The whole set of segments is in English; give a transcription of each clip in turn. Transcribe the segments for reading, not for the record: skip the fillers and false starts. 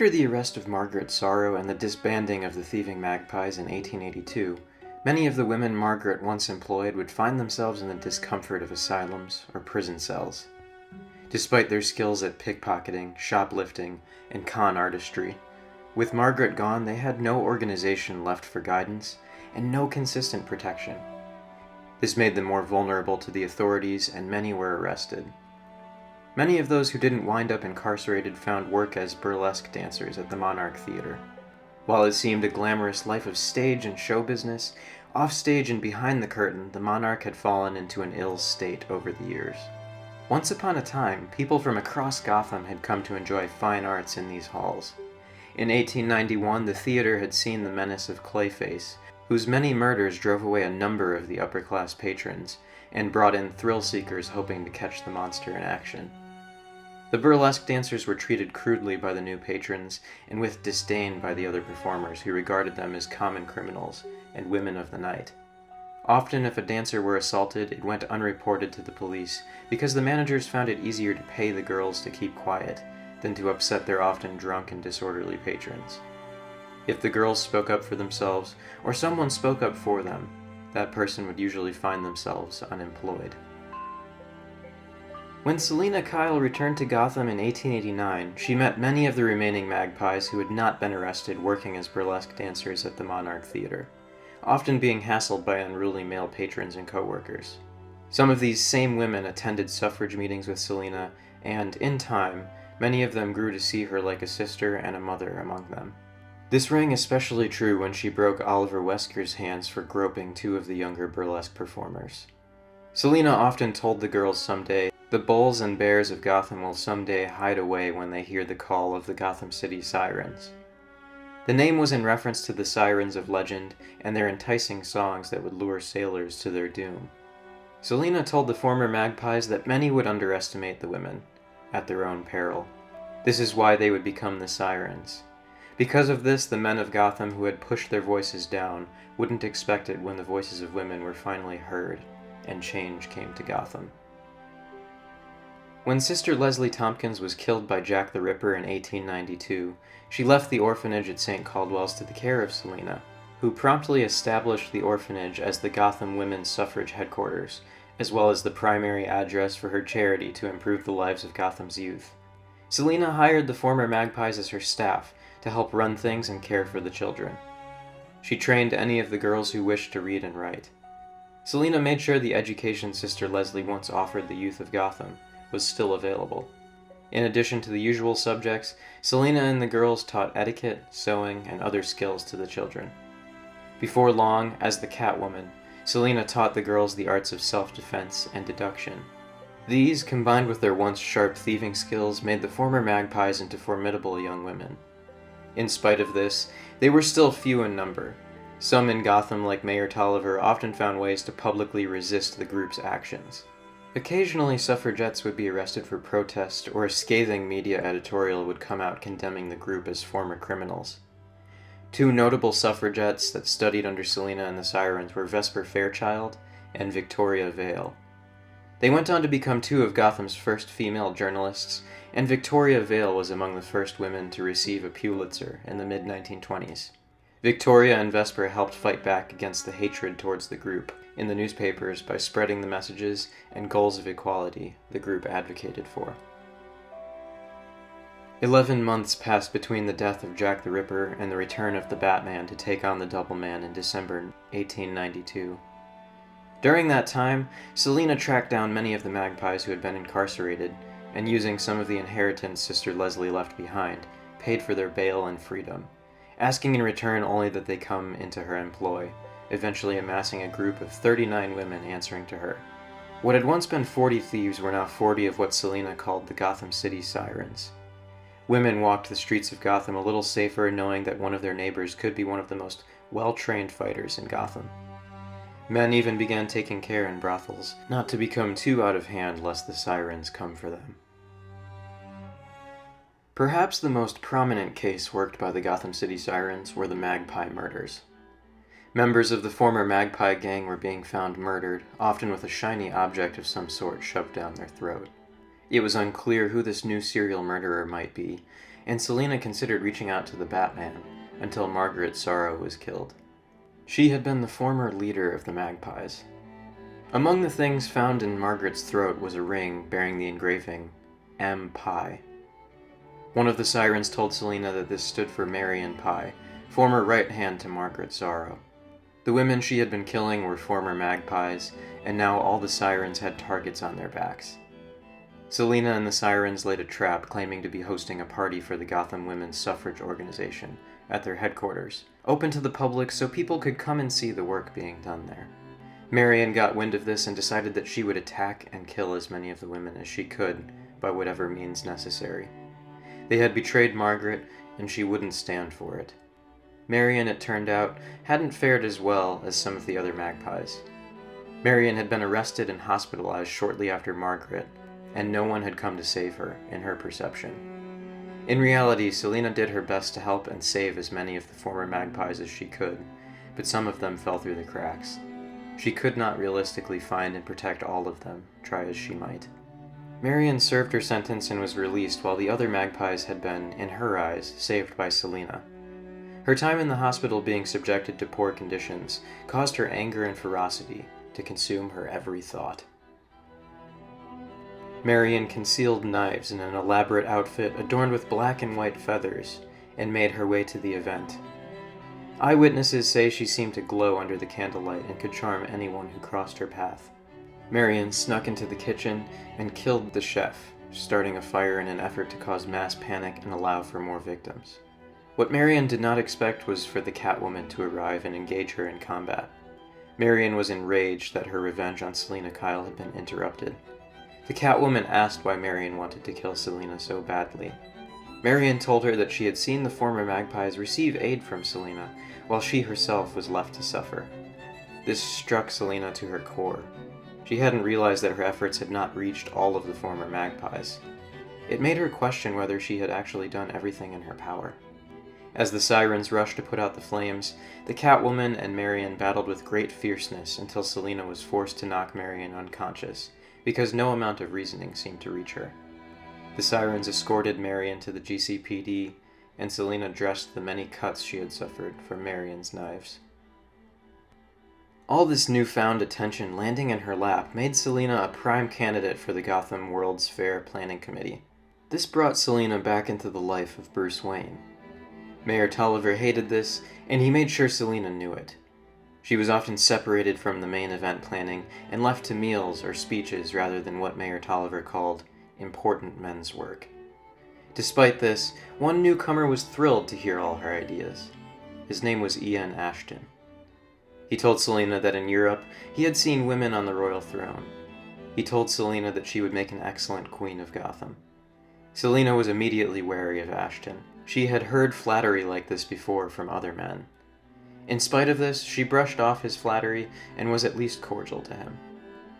After the arrest of Margaret Sorrow and the disbanding of the Thieving Magpies in 1882, many of the women Margaret once employed would find themselves in the discomfort of asylums or prison cells. Despite their skills at pickpocketing, shoplifting, and con artistry, with Margaret gone, they had no organization left for guidance and no consistent protection. This made them more vulnerable to the authorities, and many were arrested. Many of those who didn't wind up incarcerated found work as burlesque dancers at the Monarch Theater. While it seemed a glamorous life of stage and show business, offstage and behind the curtain, the Monarch had fallen into an ill state over the years. Once upon a time, people from across Gotham had come to enjoy fine arts in these halls. In 1891, the theater had seen the menace of Clayface, whose many murders drove away a number of the upper-class patrons, and brought in thrill-seekers hoping to catch the monster in action. The burlesque dancers were treated crudely by the new patrons, and with disdain by the other performers, who regarded them as common criminals and women of the night. Often, if a dancer were assaulted, it went unreported to the police, because the managers found it easier to pay the girls to keep quiet than to upset their often drunk and disorderly patrons. If the girls spoke up for themselves, or someone spoke up for them, that person would usually find themselves unemployed. When Selina Kyle returned to Gotham in 1889, she met many of the remaining Magpies who had not been arrested working as burlesque dancers at the Monarch Theater, often being hassled by unruly male patrons and co-workers. Some of these same women attended suffrage meetings with Selina, and, in time, many of them grew to see her like a sister and a mother among them. This rang especially true when she broke Oliver Wesker's hands for groping two of the younger burlesque performers. Selina often told the girls someday, "The bulls and bears of Gotham will someday hide away when they hear the call of the Gotham City Sirens." The name was in reference to the sirens of legend and their enticing songs that would lure sailors to their doom. Selina told the former Magpies that many would underestimate the women, at their own peril. This is why they would become the Sirens. Because of this, the men of Gotham who had pushed their voices down wouldn't expect it when the voices of women were finally heard, and change came to Gotham. When Sister Leslie Tompkins was killed by Jack the Ripper in 1892, she left the orphanage at St. Caldwell's to the care of Selina, who promptly established the orphanage as the Gotham Women's Suffrage headquarters, as well as the primary address for her charity to improve the lives of Gotham's youth. Selina hired the former Magpies as her staff to help run things and care for the children. She trained any of the girls who wished to read and write. Selina made sure the education Sister Leslie once offered the youth of Gotham was still available. In addition to the usual subjects, Selina and the girls taught etiquette, sewing, and other skills to the children. Before long, as the Catwoman, Selina taught the girls the arts of self-defense and deduction. These, combined with their once sharp thieving skills, made the former Magpies into formidable young women. In spite of this, they were still few in number. Some in Gotham, like Mayor Tolliver, often found ways to publicly resist the group's actions. Occasionally, suffragettes would be arrested for protest, or a scathing media editorial would come out condemning the group as former criminals. Two notable suffragettes that studied under Selina and the Sirens were Vesper Fairchild and Victoria Vale. They went on to become two of Gotham's first female journalists, and Victoria Vale was among the first women to receive a Pulitzer in the mid-1920s. Victoria and Vesper helped fight back against the hatred towards the group in the newspapers by spreading the messages and goals of equality the group advocated for. 11 months passed between the death of Jack the Ripper and the return of the Batman to take on the Double Man in December 1892. During that time, Selina tracked down many of the Magpies who had been incarcerated, and using some of the inheritance Sister Leslie left behind, paid for their bail and freedom, asking in return only that they come into her employ, eventually amassing a group of 39 women answering to her. What had once been 40 thieves were now 40 of what Selina called the Gotham City Sirens. Women walked the streets of Gotham a little safer, knowing that one of their neighbors could be one of the most well-trained fighters in Gotham. Men even began taking care in brothels, not to become too out of hand lest the Sirens come for them. Perhaps the most prominent case worked by the Gotham City Sirens were the Magpie murders. Members of the former Magpie gang were being found murdered, often with a shiny object of some sort shoved down their throat. It was unclear who this new serial murderer might be, and Selina considered reaching out to the Batman until Margaret Sorrow was killed. She had been the former leader of the Magpies. Among the things found in Margaret's throat was a ring bearing the engraving, M. Pie. One of the Sirens told Selina that this stood for Marion Pie, former right hand to Margaret Sorrow. The women she had been killing were former Magpies, and now all the Sirens had targets on their backs. Selina and the Sirens laid a trap claiming to be hosting a party for the Gotham Women's Suffrage Organization at their headquarters, open to the public so people could come and see the work being done there. Marion got wind of this and decided that she would attack and kill as many of the women as she could by whatever means necessary. They had betrayed Margaret, and she wouldn't stand for it. Marion, it turned out, hadn't fared as well as some of the other Magpies. Marion had been arrested and hospitalized shortly after Margaret, and no one had come to save her, in her perception. In reality, Selina did her best to help and save as many of the former Magpies as she could, but some of them fell through the cracks. She could not realistically find and protect all of them, try as she might. Marion served her sentence and was released while the other Magpies had been, in her eyes, saved by Selina. Her time in the hospital being subjected to poor conditions caused her anger and ferocity to consume her every thought. Marion concealed knives in an elaborate outfit adorned with black and white feathers and made her way to the event. Eyewitnesses say she seemed to glow under the candlelight and could charm anyone who crossed her path. Marion snuck into the kitchen and killed the chef, starting a fire in an effort to cause mass panic and allow for more victims. What Marion did not expect was for the Catwoman to arrive and engage her in combat. Marion was enraged that her revenge on Selina Kyle had been interrupted. The Catwoman asked why Marion wanted to kill Selina so badly. Marion told her that she had seen the former Magpies receive aid from Selina, while she herself was left to suffer. This struck Selina to her core. She hadn't realized that her efforts had not reached all of the former Magpies. It made her question whether she had actually done everything in her power. As the Sirens rushed to put out the flames, the Catwoman and Marion battled with great fierceness until Selina was forced to knock Marion unconscious, because no amount of reasoning seemed to reach her. The Sirens escorted Marion to the GCPD, and Selina dressed the many cuts she had suffered from Marion's knives. All this newfound attention landing in her lap made Selina a prime candidate for the Gotham World's Fair Planning Committee. This brought Selina back into the life of Bruce Wayne. Mayor Tolliver hated this, and he made sure Selina knew it. She was often separated from the main event planning and left to meals or speeches rather than what Mayor Tolliver called important men's work. Despite this, one newcomer was thrilled to hear all her ideas. His name was Ian Ashton. He told Selina that in Europe, he had seen women on the royal throne. He told Selina that she would make an excellent queen of Gotham. Selina was immediately wary of Ashton. She had heard flattery like this before from other men. In spite of this, she brushed off his flattery and was at least cordial to him.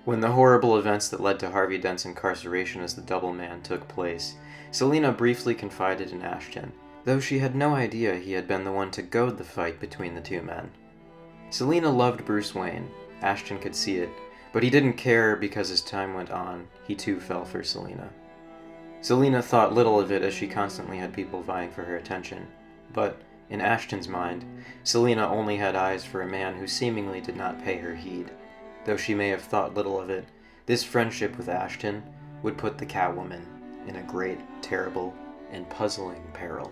When the horrible events that led to Harvey Dent's incarceration as the Double Man took place, Selina briefly confided in Ashton, though she had no idea he had been the one to goad the fight between the two men. Selina loved Bruce Wayne. Ashton could see it, but he didn't care because as time went on, he too fell for Selina. Selina thought little of it as she constantly had people vying for her attention, but, in Ashton's mind, Selina only had eyes for a man who seemingly did not pay her heed. Though she may have thought little of it, this friendship with Ashton would put the Catwoman in a great, terrible, and puzzling peril.